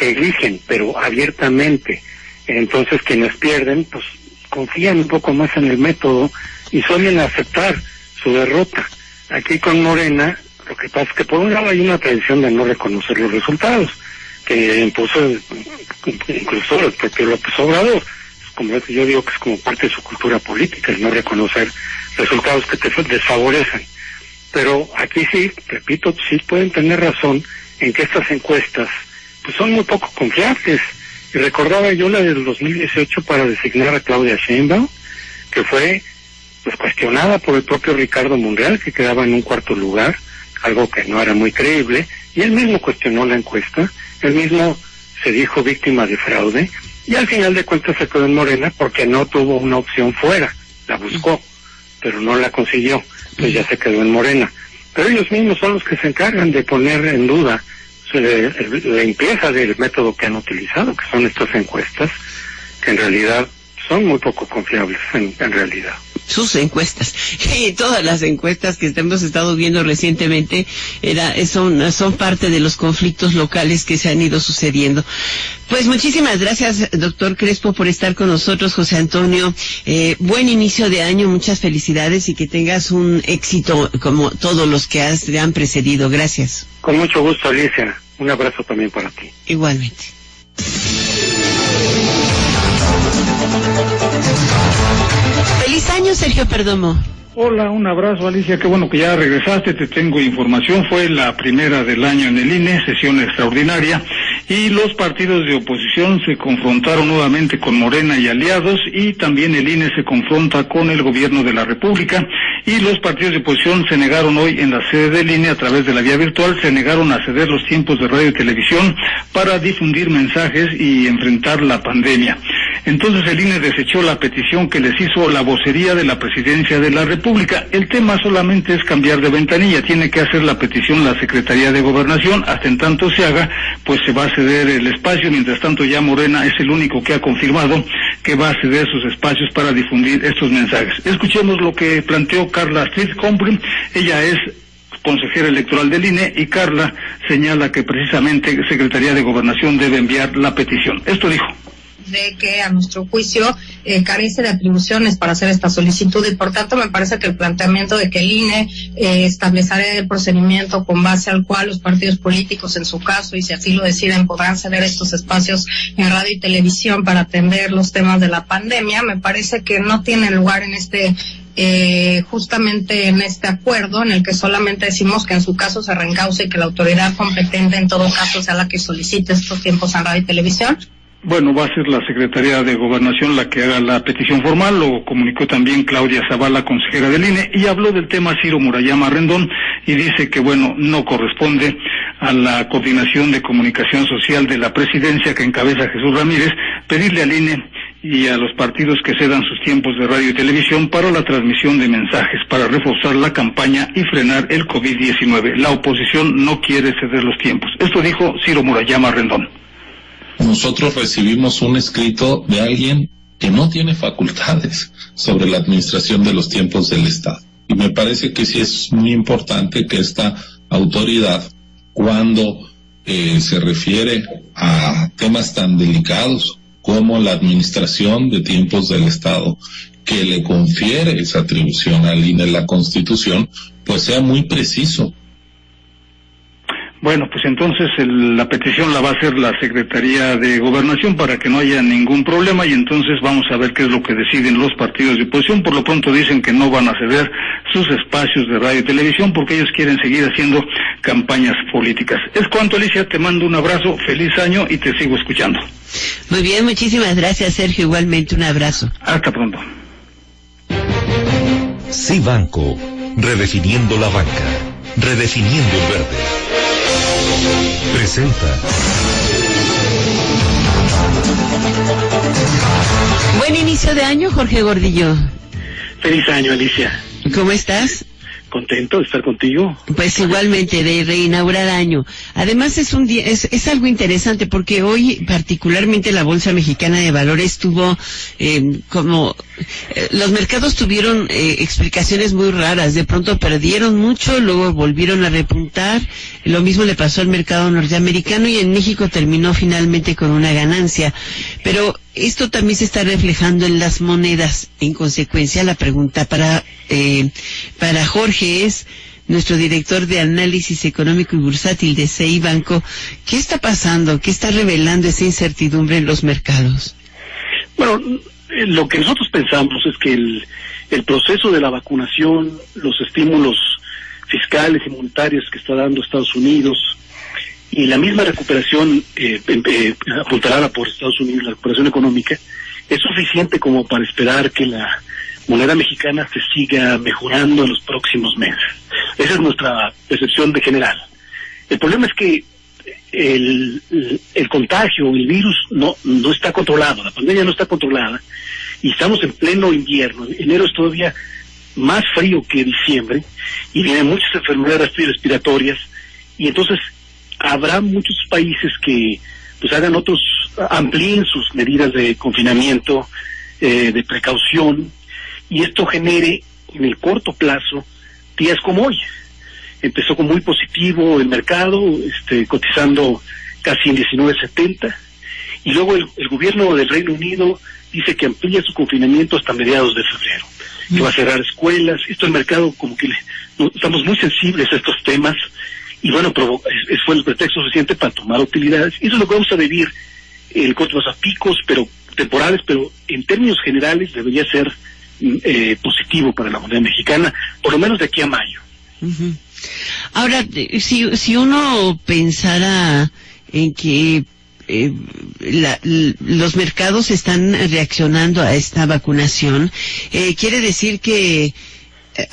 eligen, pero abiertamente. Entonces quienes pierden, pues confían un poco más en el método y suelen aceptar su derrota. Aquí con Morena, lo que pasa es que por un lado hay una tradición de no reconocer los resultados, que impuso incluso el propio López Obrador. Como yo digo que es como parte de su cultura política, el no reconocer resultados que te desfavorecen. Pero aquí sí, repito, sí pueden tener razón en que estas encuestas pues son muy poco confiables. Y recordaba yo la del 2018 para designar a Claudia Sheinbaum, que fue pues cuestionada por el propio Ricardo Monreal, que quedaba en un cuarto lugar, algo que no era muy creíble, y él mismo cuestionó la encuesta, él mismo se dijo víctima de fraude, y al final de cuentas se quedó en Morena porque no tuvo una opción fuera, la buscó, pero no la consiguió, pues ya se quedó en Morena. Pero ellos mismos son los que se encargan de poner en duda la limpieza del método que han utilizado, que son estas encuestas, que en realidad son muy poco confiables, en realidad. Sus encuestas, y todas las encuestas que hemos estado viendo recientemente son parte de los conflictos locales que se han ido sucediendo. Pues muchísimas gracias, doctor Crespo, por estar con nosotros. José Antonio, buen inicio de año, muchas felicidades y que tengas un éxito como todos los que te han precedido. Gracias. Con mucho gusto, Alicia. Un abrazo también para ti. Igualmente. Feliz año, Sergio Perdomo. Hola, un abrazo, Alicia, qué bueno que ya regresaste, te tengo información, fue la primera del año en el INE, sesión extraordinaria, y los partidos de oposición se confrontaron nuevamente con Morena y aliados, y también el INE se confronta con el gobierno de la República, y los partidos de oposición se negaron hoy en la sede del INE a través de la vía virtual, se negaron a ceder los tiempos de radio y televisión para difundir mensajes y enfrentar la pandemia. Entonces el INE desechó la petición que les hizo la vocería de la Presidencia de la República. El tema solamente es cambiar de ventanilla, tiene que hacer la petición la Secretaría de Gobernación, hasta en tanto se haga, pues se va a ceder el espacio, mientras tanto ya Morena es el único que ha confirmado que va a ceder sus espacios para difundir estos mensajes. Escuchemos lo que planteó Carla Street-Comprim, ella es consejera electoral del INE, y Carla señala que precisamente Secretaría de Gobernación debe enviar la petición. Esto dijo. De que a nuestro juicio carece de atribuciones para hacer esta solicitud y por tanto me parece que el planteamiento de que el INE establecerá el procedimiento con base al cual los partidos políticos en su caso y si así lo deciden podrán ceder estos espacios en radio y televisión para atender los temas de la pandemia, me parece que no tiene lugar en justamente en este acuerdo en el que solamente decimos que en su caso se reencauce y que la autoridad competente en todo caso sea la que solicite estos tiempos en radio y televisión. Bueno, va a ser la Secretaría de Gobernación la que haga la petición formal, lo comunicó también Claudia Zavala, consejera del INE, y habló del tema Ciro Murayama Rendón, y dice que, bueno, no corresponde a la Coordinación de Comunicación Social de la Presidencia que encabeza Jesús Ramírez, pedirle al INE y a los partidos que cedan sus tiempos de radio y televisión para la transmisión de mensajes, para reforzar la campaña y frenar el COVID-19. La oposición no quiere ceder los tiempos. Esto dijo Ciro Murayama Rendón. Nosotros recibimos un escrito de alguien que no tiene facultades sobre la administración de los tiempos del Estado. Y me parece que sí es muy importante que esta autoridad, cuando se refiere a temas tan delicados como la administración de tiempos del Estado, que le confiere esa atribución al INE en la Constitución, pues sea muy preciso. Bueno, pues entonces la petición la va a hacer la Secretaría de Gobernación para que no haya ningún problema, y entonces vamos a ver qué es lo que deciden los partidos de oposición. Por lo pronto dicen que no van a ceder sus espacios de radio y televisión porque ellos quieren seguir haciendo campañas políticas. Es cuanto, Alicia, te mando un abrazo, feliz año y te sigo escuchando. Muy bien, muchísimas gracias, Sergio, igualmente un abrazo. Hasta pronto. Cibanco, redefiniendo la banca, redefiniendo el verde. Presenta. Buen inicio de año, Jorge Gordillo. Feliz año, Alicia. ¿Cómo estás? Contento de estar contigo. Pues igualmente, de reinaugurar año. Además es un día, es algo interesante porque hoy particularmente la Bolsa Mexicana de Valores tuvo los mercados tuvieron explicaciones muy raras. De pronto perdieron mucho, luego volvieron a repuntar. Lo mismo le pasó al mercado norteamericano y en México terminó finalmente con una ganancia. Pero esto también se está reflejando en las monedas. En consecuencia, la pregunta para Jorge es, nuestro director de análisis económico y bursátil de CI Banco, ¿qué está pasando? ¿Qué está revelando esa incertidumbre en los mercados? Bueno, lo que nosotros pensamos es que el proceso de la vacunación, los estímulos fiscales y monetarios que está dando Estados Unidos y la misma recuperación apuntalada por Estados Unidos, la recuperación económica, es suficiente como para esperar que la moneda mexicana se siga mejorando en los próximos meses. Esa es nuestra percepción de general. El problema es que el contagio, el virus no está controlado, la pandemia no está controlada y estamos en pleno invierno. Enero es todavía más frío que diciembre y vienen muchas enfermedades respiratorias y entonces habrá muchos países que pues amplíen sus medidas de confinamiento, de precaución, y esto genere en el corto plazo días como hoy. Empezó con muy positivo el mercado, cotizando casi en 19.70, y luego el gobierno del Reino Unido dice que amplía su confinamiento hasta mediados de febrero, que va a cerrar escuelas. Esto el mercado como que estamos muy sensibles a estos temas, y bueno, fue el pretexto suficiente para tomar utilidades. Eso es lo que vamos a vivir en cortos a picos, pero temporales, pero en términos generales debería ser positivo para la moneda mexicana, por lo menos de aquí a mayo. Uh-huh. Ahora, si uno pensara en que los mercados están reaccionando a esta vacunación, quiere decir que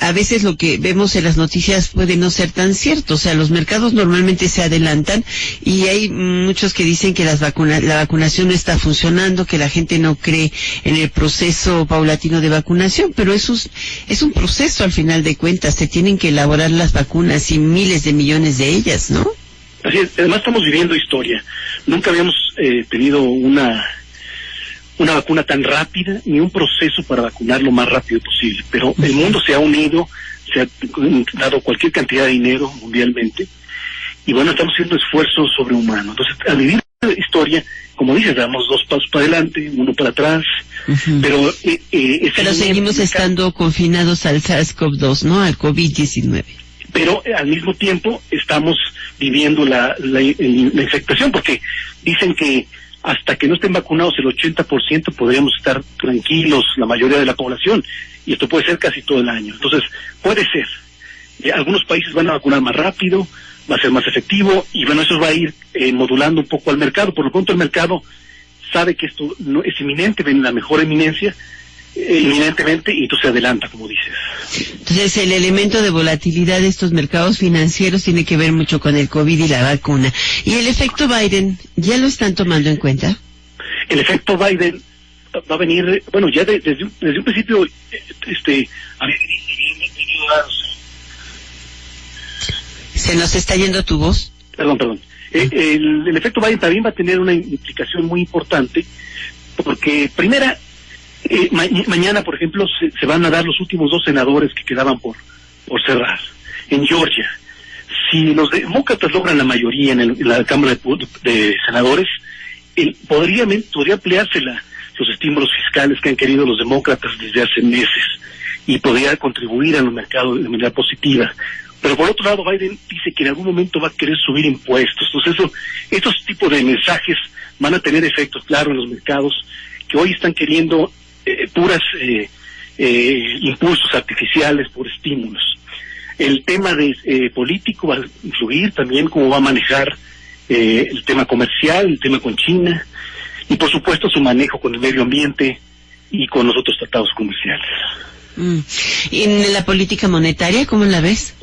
a veces lo que vemos en las noticias puede no ser tan cierto. O sea, los mercados normalmente se adelantan y hay muchos que dicen que la vacunación no está funcionando, que la gente no cree en el proceso paulatino de vacunación, pero es un proceso al final de cuentas. Se tienen que elaborar las vacunas y miles de millones de ellas, ¿no? Así es. Además estamos viviendo historia. Nunca habíamos tenido una vacuna tan rápida, ni un proceso para vacunar lo más rápido posible. Pero el mundo se ha unido, se ha dado cualquier cantidad de dinero mundialmente, y bueno, estamos haciendo esfuerzos sobrehumanos. Entonces, al vivir la historia, como dices, damos 2 pasos para adelante, 1 para atrás, uh-huh. Pero seguimos estando confinados al SARS-CoV-2, ¿no? Al COVID-19. Pero al mismo tiempo estamos viviendo la infectación, porque dicen que hasta que no estén vacunados el 80% podríamos estar tranquilos, la mayoría de la población, y esto puede ser casi todo el año. Entonces, puede ser. Algunos países van a vacunar más rápido, va a ser más efectivo, y bueno, eso va a ir modulando un poco al mercado. Por lo pronto el mercado sabe que esto no es inminente, ven la mejor inminenciamente, y entonces se adelanta, como dices. Entonces, el elemento de volatilidad de estos mercados financieros tiene que ver mucho con el COVID y la vacuna. ¿Y el efecto Biden, ya lo están tomando en cuenta? El efecto Biden va a venir, bueno, ya desde un principio, ¿Se nos está yendo tu voz? Perdón. El efecto Biden también va a tener una implicación muy importante, porque primera, mañana, por ejemplo, se van a dar los últimos 2 senadores que quedaban por cerrar en Georgia. Si los demócratas logran la mayoría en la Cámara de Senadores, podría ampliarse los estímulos fiscales que han querido los demócratas desde hace meses y podría contribuir a los mercados de manera positiva. Pero por otro lado, Biden dice que en algún momento va a querer subir impuestos. Entonces, estos tipos de mensajes van a tener efectos claros en los mercados, que hoy están queriendo puras impulsos artificiales por estímulos. El tema político va a influir también, cómo va a manejar el tema comercial, el tema con China, y por supuesto su manejo con el medio ambiente y con los otros tratados comerciales. ¿Y en la política monetaria, cómo la ves?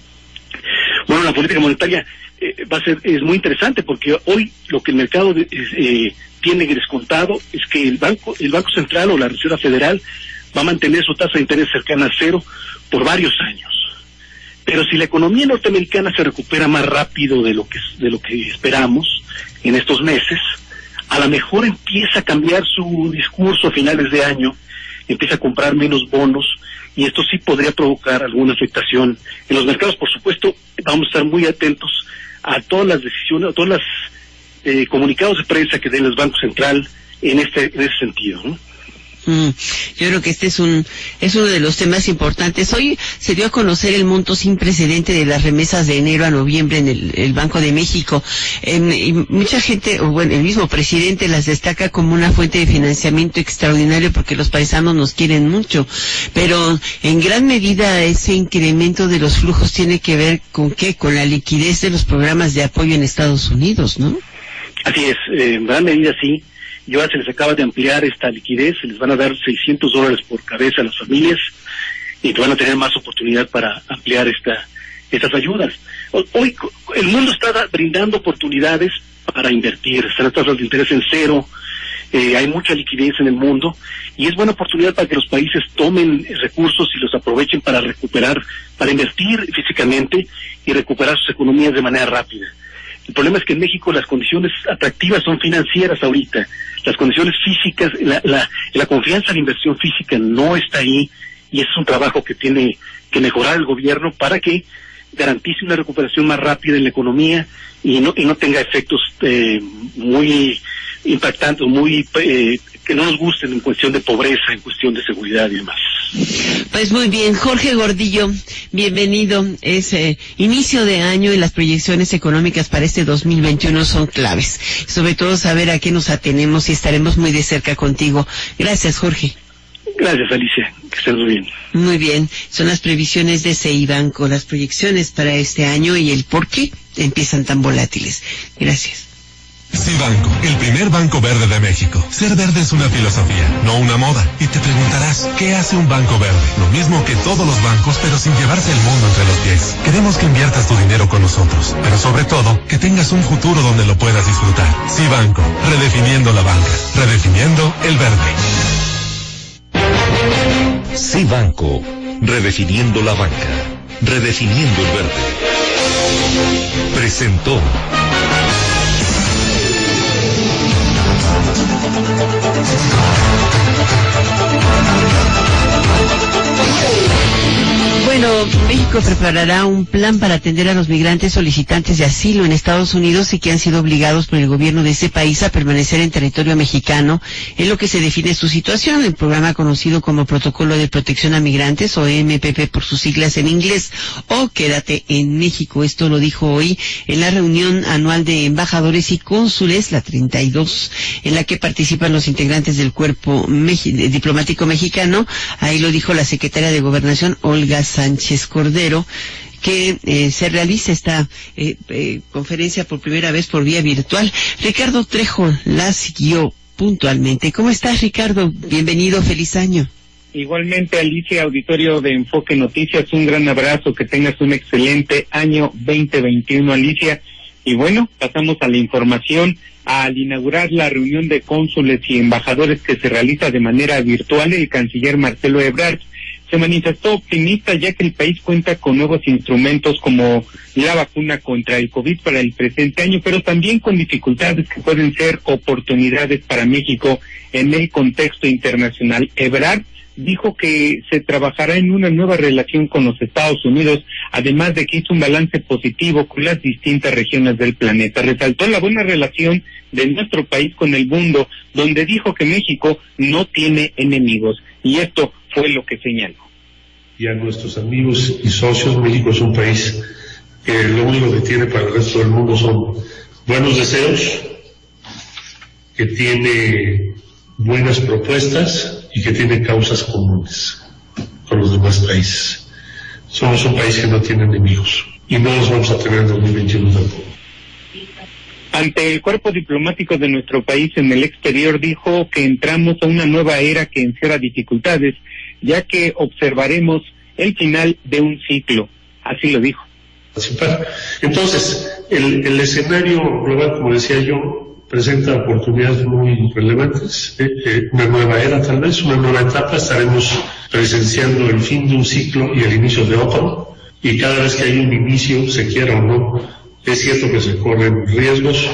Bueno, la política monetaria es muy interesante, porque hoy lo que el mercado tiene descontado es que el Banco Central o la Reserva Federal va a mantener su tasa de interés cercana a cero por varios años. Pero si la economía norteamericana se recupera más rápido de lo que esperamos en estos meses, a lo mejor empieza a cambiar su discurso a finales de año, empieza a comprar menos bonos, y esto sí podría provocar alguna afectación en los mercados. Por supuesto, vamos a estar muy atentos a todas las decisiones, a todos los comunicados de prensa que dé el Banco Central en ese sentido, ¿no? Yo creo que este es uno de los temas importantes. Hoy se dio a conocer el monto sin precedente de las remesas de enero a noviembre en el Banco de México. Y mucha gente, o bueno, el mismo presidente las destaca como una fuente de financiamiento extraordinario porque los paisanos nos quieren mucho. Pero en gran medida ese incremento de los flujos tiene que ver con ¿qué? Con la liquidez de los programas de apoyo en Estados Unidos, ¿no? Así es, en gran medida sí. Y ahora se les acaba de ampliar esta liquidez, se les van a dar $600 por cabeza a las familias y van a tener más oportunidad para ampliar estas ayudas. Hoy el mundo está brindando oportunidades para invertir, están las tasas de interés en cero, hay mucha liquidez en el mundo y es buena oportunidad para que los países tomen recursos y los aprovechen para recuperar, para invertir físicamente y recuperar sus economías de manera rápida. El problema es que en México las condiciones atractivas son financieras ahorita. Las condiciones físicas, la confianza en la inversión física no está ahí, y es un trabajo que tiene que mejorar el gobierno para que garantice una recuperación más rápida en la economía y no tenga efectos muy impactantes, que no nos gusten en cuestión de pobreza, en cuestión de seguridad y demás. Pues muy bien, Jorge Gordillo, bienvenido. Es inicio de año y las proyecciones económicas para este 2021 son claves. Sobre todo saber a qué nos atenemos y estaremos muy de cerca contigo. Gracias, Jorge. Gracias, Alicia. Que estés muy bien. Muy bien. Son las previsiones de CIBanco, las proyecciones para este año y el por qué empiezan tan volátiles. Gracias. CIBanco, el primer banco verde de México. Ser verde es una filosofía, no una moda. Y te preguntarás, ¿qué hace un banco verde? Lo mismo que todos los bancos, pero sin llevarse el mundo entre los pies. Queremos que inviertas tu dinero con nosotros, pero sobre todo, que tengas un futuro donde lo puedas disfrutar. CIBanco, redefiniendo la banca, redefiniendo el verde. CIBanco, redefiniendo la banca, redefiniendo el verde. Presentó. Bueno, México preparará un plan para atender a los migrantes solicitantes de asilo en Estados Unidos y que han sido obligados por el gobierno de ese país a permanecer en territorio mexicano, en lo que se define su situación. El programa conocido como Protocolo de Protección a Migrantes, o MPP por sus siglas en inglés, o Quédate en México. Esto lo dijo hoy en la reunión anual de embajadores y cónsules, la 32, en la que participan los integrantes del cuerpo diplomático mexicano. Ahí lo dijo la secretaria de Gobernación, Olga Sánchez Cordero, que se realiza esta conferencia por primera vez por vía virtual. Ricardo Trejo la siguió puntualmente. ¿Cómo estás, Ricardo? Bienvenido, feliz año. Igualmente, Alicia, auditorio de Enfoque Noticias, un gran abrazo, que tengas un excelente año 2021, Alicia. Y bueno, pasamos a la información. Al inaugurar la reunión de cónsules y embajadores que se realiza de manera virtual, el canciller Marcelo Ebrard se manifestó optimista, ya que el país cuenta con nuevos instrumentos como la vacuna contra el COVID para el presente año, pero también con dificultades que pueden ser oportunidades para México en el contexto internacional. Ebrard dijo que se trabajará en una nueva relación con los Estados Unidos, además de que hizo un balance positivo con las distintas regiones del planeta. Resaltó la buena relación de nuestro país con el mundo, donde dijo que México no tiene enemigos, y esto fue lo que señaló. Y a nuestros amigos y socios, México es un país que lo único que tiene para el resto del mundo son buenos deseos, que tiene buenas propuestas y que tiene causas comunes con los demás países. Somos un país que no tiene enemigos y no los vamos a tener en 2021 tampoco. Ante el cuerpo diplomático de nuestro país en el exterior, dijo que entramos a una nueva era que encierra dificultades, ya que observaremos el final de un ciclo. Así lo dijo. Entonces, el escenario global, como decía yo, presenta oportunidades muy relevantes, una nueva era tal vez, una nueva etapa. Estaremos presenciando el fin de un ciclo y el inicio de otro, y cada vez que hay un inicio, se quiera o no, es cierto que se corren riesgos,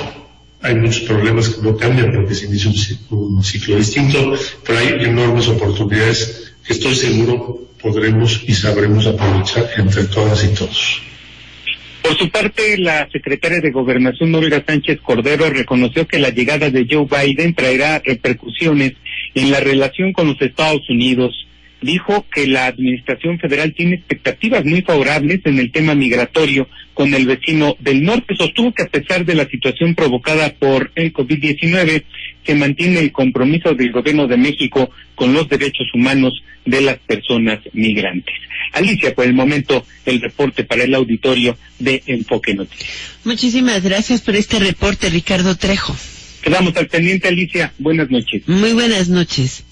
hay muchos problemas que no cambian porque se inicia un ciclo distinto, pero hay enormes oportunidades que estoy seguro podremos y sabremos aprovechar entre todas y todos. Por su parte, la secretaria de Gobernación, Olga Sánchez Cordero, reconoció que la llegada de Joe Biden traerá repercusiones en la relación con los Estados Unidos. Dijo que la administración federal tiene expectativas muy favorables en el tema migratorio con el vecino del norte. Sostuvo que a pesar de la situación provocada por el COVID-19, se mantiene el compromiso del gobierno de México con los derechos humanos de las personas migrantes. Alicia, por el momento, el reporte para el auditorio de Enfoque Noticias. Muchísimas gracias por este reporte, Ricardo Trejo. Quedamos al pendiente, Alicia. Buenas noches. Muy buenas noches.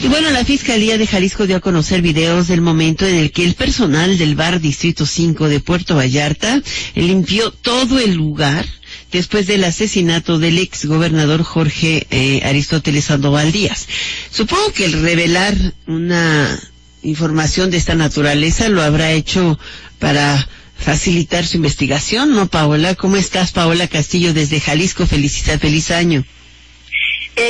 Y bueno, la Fiscalía de Jalisco dio a conocer videos del momento en el que el personal del bar Distrito 5 de Puerto Vallarta limpió todo el lugar después del asesinato del ex gobernador Jorge Aristóteles Sandoval Díaz. Supongo que el revelar una información de esta naturaleza lo habrá hecho para facilitar su investigación, ¿no, Paola? ¿Cómo estás, Paola Castillo, desde Jalisco? Feliz año.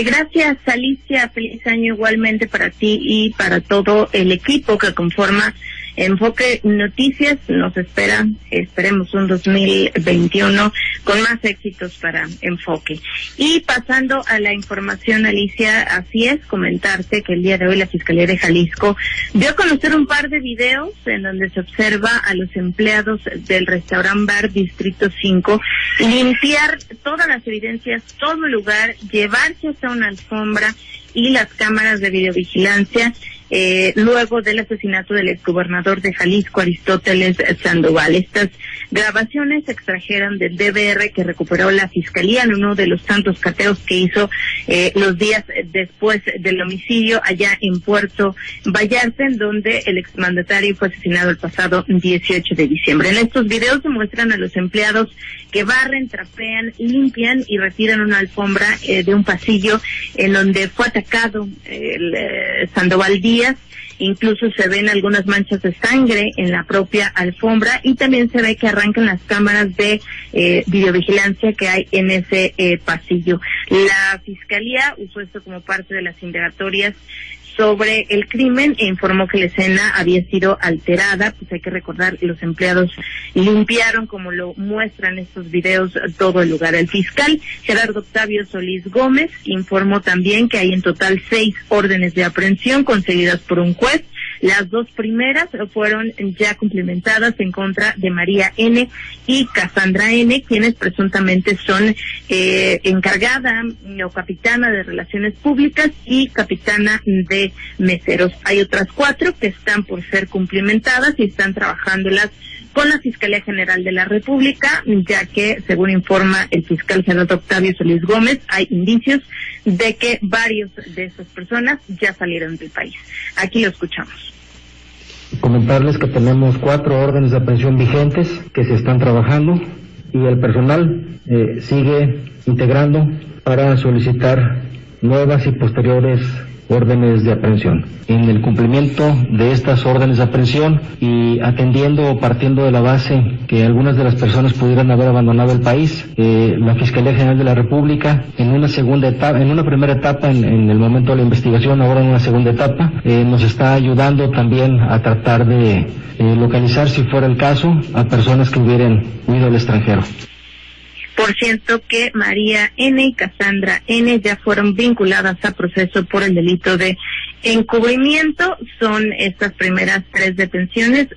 Gracias, Alicia. Feliz año igualmente para ti y para todo el equipo que conforma Enfoque Noticias. Nos esperemos un 2021 con más éxitos para Enfoque. Y pasando a la información, Alicia, así es, comentarte que el día de hoy la Fiscalía de Jalisco dio a conocer un par de videos en donde se observa a los empleados del restaurant bar Distrito 5 limpiar todas las evidencias, todo el lugar, llevarse hasta una alfombra y las cámaras de videovigilancia luego del asesinato del exgobernador de Jalisco, Aristóteles Sandoval. Estas grabaciones se extrajeron del DVR que recuperó la Fiscalía en uno de los tantos cateos que hizo los días después del homicidio allá en Puerto Vallarta, en donde el exmandatario fue asesinado el pasado 18 de diciembre. En estos videos se muestran a los empleados que barren, trapean, limpian y retiran una alfombra de un pasillo en donde fue atacado el Sandoval Díaz. Incluso se ven algunas manchas de sangre en la propia alfombra y también se ve que arrancan las cámaras de videovigilancia que hay en ese pasillo. La Fiscalía usó esto como parte de las indagatorias sobre el crimen e informó que la escena había sido alterada. Pues hay que recordar, los empleados limpiaron, como lo muestran estos videos, todo el lugar. El fiscal Gerardo Octavio Solís Gómez informó también que hay en total 6 órdenes de aprehensión concedidas por un juez. Las 2 primeras fueron ya cumplimentadas en contra de María N. y Cassandra N., quienes presuntamente son encargada o capitana de Relaciones Públicas y capitana de Meseros. Hay otras 4 que están por ser cumplimentadas y están trabajándolas con la Fiscalía General de la República, ya que, según informa el fiscal Gerardo Octavio Solís Gómez, hay indicios de que varios de estas personas ya salieron del país. Aquí lo escuchamos. Comentarles que tenemos 4 órdenes de aprehensión vigentes que se están trabajando y el personal sigue integrando para solicitar nuevas y posteriores órdenes de aprehensión. En el cumplimiento de estas órdenes de aprehensión y atendiendo o partiendo de la base que algunas de las personas pudieran haber abandonado el país, la Fiscalía General de la República en una primera etapa en el momento de la investigación, ahora en una segunda etapa, nos está ayudando también a tratar de localizar, si fuera el caso, a personas que hubieran huido al extranjero. Por cierto que María N. y Cassandra N. ya fueron vinculadas a proceso por el delito de encubrimiento. Son estas primeras 3 detenciones,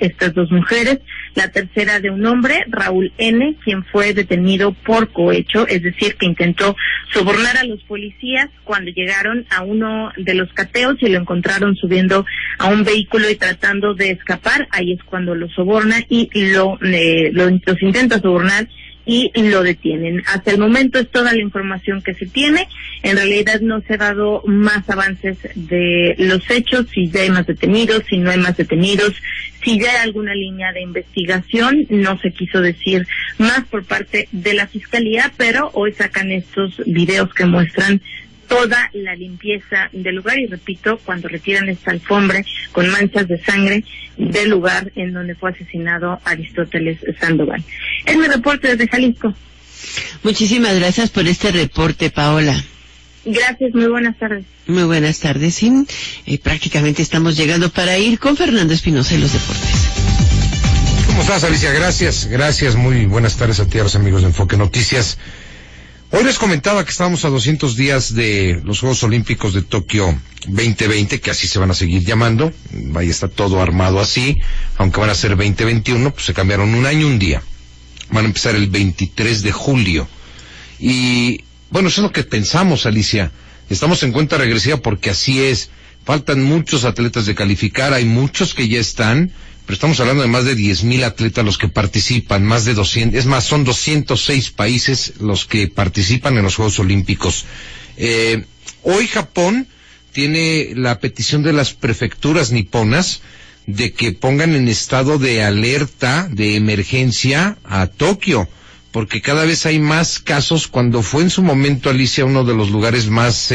estas dos mujeres, la tercera de un hombre, Raúl N., quien fue detenido por cohecho, es decir, que intentó sobornar a los policías cuando llegaron a uno de los cateos y lo encontraron subiendo a un vehículo y tratando de escapar. Ahí es cuando lo soborna y los intenta sobornar y lo detienen. Hasta el momento es toda la información que se tiene. En realidad no se ha dado más avances de los hechos, si ya hay más detenidos, si no hay más detenidos, si ya hay alguna línea de investigación. No se quiso decir más por parte de la Fiscalía, pero hoy sacan estos videos que muestran toda la limpieza del lugar y, repito, cuando retiran esta alfombra con manchas de sangre del lugar en donde fue asesinado Aristóteles Sandoval. Es mi reporte desde Jalisco. Muchísimas gracias por este reporte, Paola. Gracias, muy buenas tardes. Muy buenas tardes, sí. Prácticamente estamos llegando para ir con Fernando Espinosa en los deportes. ¿Cómo estás, Alicia? Gracias, muy buenas tardes a ti, a los amigos de Enfoque Noticias. Hoy les comentaba que estábamos a 200 días de los Juegos Olímpicos de Tokio 2020, que así se van a seguir llamando. Ahí está todo armado así, aunque van a ser 2021, pues se cambiaron un año, un día. Van a empezar el 23 de julio. Y bueno, eso es lo que pensamos, Alicia. Estamos en cuenta regresiva porque así es. Faltan muchos atletas de calificar, hay muchos que ya están, pero estamos hablando de más de 10,000 atletas los que participan, más de 200, es más, son 206 países los que participan en los Juegos Olímpicos. Hoy Japón tiene la petición de las prefecturas niponas de que pongan en estado de alerta, de emergencia a Tokio, porque cada vez hay más casos. Cuando fue en su momento, Alicia, uno de los lugares más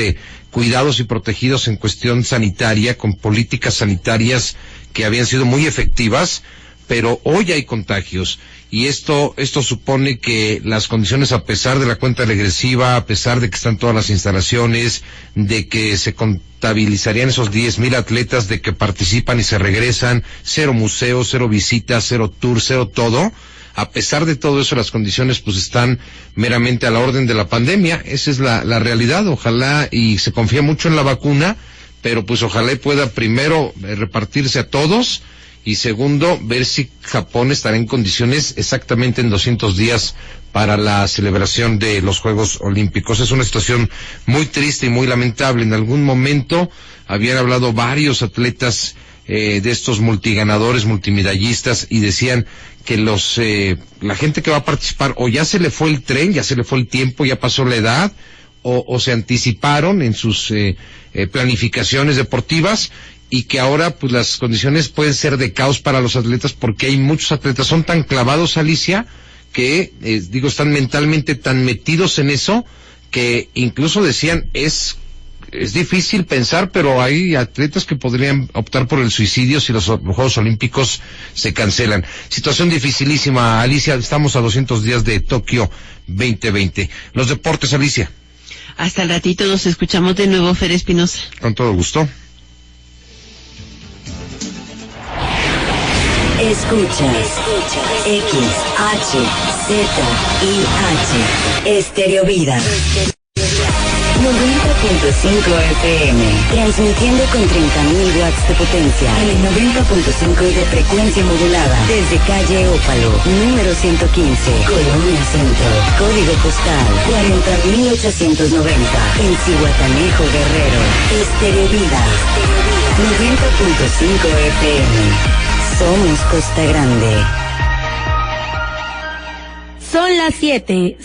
cuidados y protegidos en cuestión sanitaria, con políticas sanitarias que habían sido muy efectivas, pero hoy hay contagios, y esto supone que las condiciones, a pesar de la cuenta regresiva, a pesar de que están todas las instalaciones, de que se contabilizarían esos 10,000 atletas, de que participan y se regresan, 0 museos, 0 visitas, 0 tours, 0 todo. A pesar de todo eso, las condiciones pues están meramente a la orden de la pandemia. Esa es la realidad. Ojalá, y se confía mucho en la vacuna, pero pues ojalá y pueda, primero, repartirse a todos, y segundo, ver si Japón estará en condiciones exactamente en 200 días para la celebración de los Juegos Olímpicos. Es una situación muy triste y muy lamentable. En algún momento habían hablado varios atletas de estos multiganadores, multimedallistas, y decían que la gente que va a participar o ya se le fue el tren, ya se le fue el tiempo, ya pasó la edad, o se anticiparon en sus planificaciones deportivas, y que ahora pues las condiciones pueden ser de caos para los atletas, porque hay muchos atletas, son tan clavados, Alicia, que están mentalmente tan metidos en eso, que incluso decían, es difícil pensar, pero hay atletas que podrían optar por el suicidio si los Juegos Olímpicos se cancelan. Situación dificilísima, Alicia. Estamos a 200 días de Tokio 2020. Los deportes, Alicia. Hasta el ratito nos escuchamos de nuevo, Fer Espinosa. Con todo gusto. Escuchas XHZIH Estéreo Vida 90.5 FM, transmitiendo con 30.000 watts de potencia en el 90.5 de frecuencia modulada desde calle Ópalo, número 115, Colonia Centro, código postal 40.890, en Zihuatanejo, Guerrero. Estéreo Vida 90.5 FM. Somos Costa Grande. Son las 7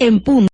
en punto.